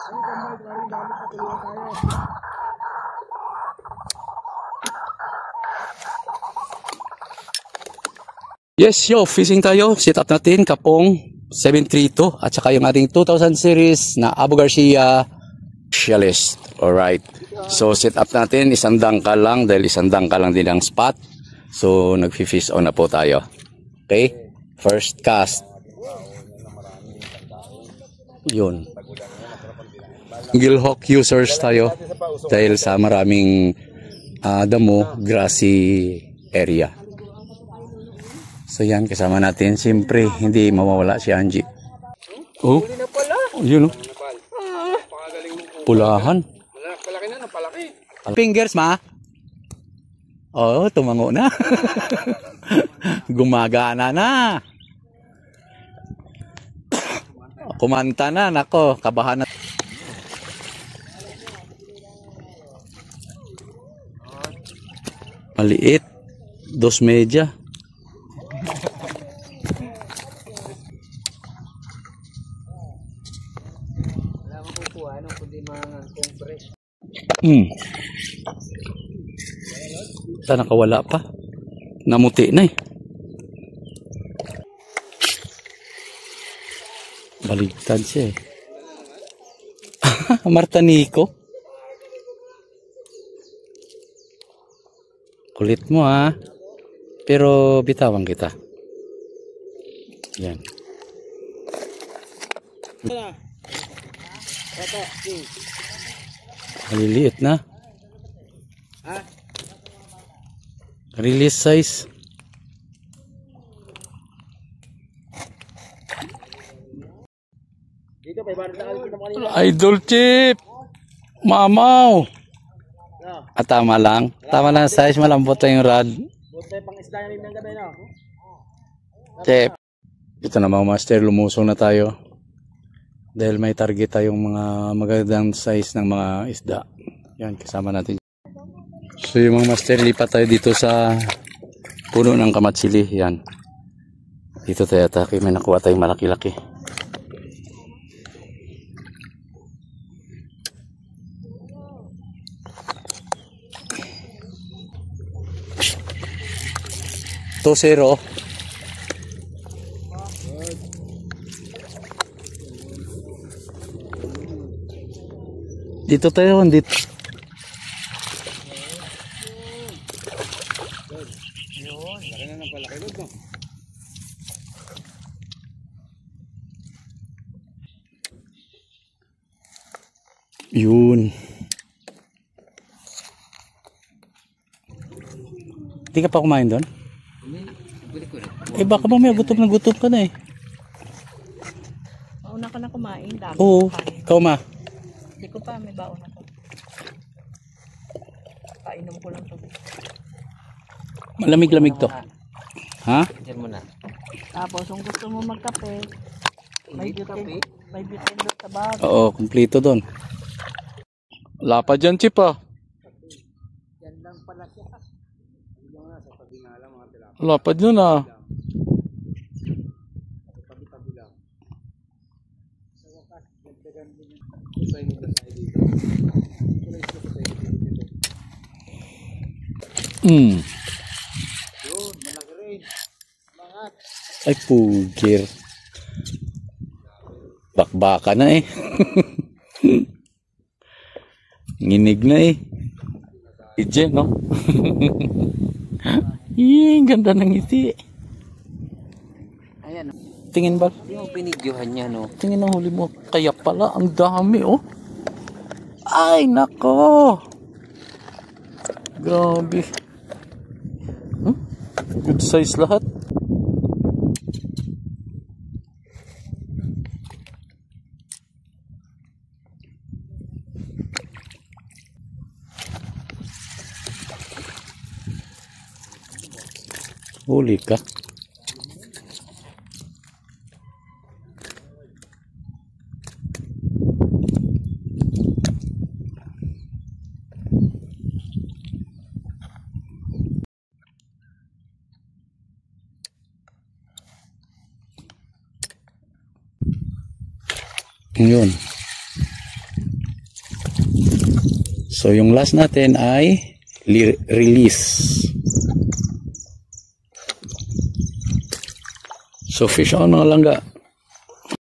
Yes, yo, fishing tayo. Sit up natin, Kapong 732 at saka yung ating 2000 series na Abu Garcia Specialist. Alright. So, sit up natin. Isang dangkal lang dahil isang dangkal lang din ang spot. So, nag-fish on na po tayo. Okay? First cast. Yun. Gillhawk users tayo dahil sa maraming damo, grassy area. So yan, kasama natin. Siyempre, hindi mawawala si Angie. Oh, yun oh. Pulahan. Palaki na, napalaki. Fingers, ma? Oo, tumango na. Gumagana na. Kumanta na, nako, kabahan na. Maliit. 2 media. Saan nakawala pa? Namuti na eh. Baligtad siya eh. Martanico. Kulit mo ha. Pero bitawan kita. Yan. Maliliit na. Release size. Idol chip. Mamaw. At tama lang. Tama lang size, malambot na yung rod. Chip. Ito na mga master, lumusong na tayo. Dahil may target tayong mga magandang size ng mga isda. Yan, kasama natin. So yung mga master, lipat tayo dito sa puno ng kamatsili. Yan. Dito tayo atake. May nakuha tayong malaki-laki. Tosero. Dito tayo, dito. Yun. Hindi ka pa kumain doon? Eh baka mamaya gutom na gutom ka na eh. Mauna ka na kumain. Oo, ikaw ma. Hindi ko pa, may baon ako. Painom ko lang to. Malamig-lamig to. Ha? Diyan mo na. Tapos kung gusto mo magkape, may bitin doon sa bag. Oo, kumpleto doon. Lapad dyan, Chip ah. Yan lang pala siya. Lapad yun ah. Ay pugir. Bakbaka na eh. Nginig na eh. Ije no. Ganda ng ngiti. Ayan. Tingin ba? Hindi mo pinidyohan niya no. Tingin ang huli mo. Kaya pala ang dami oh. Ay nako. Grabe. Good size lahat. Huli ka. Yun. So, yung last natin ay release. So, fish on mga langga.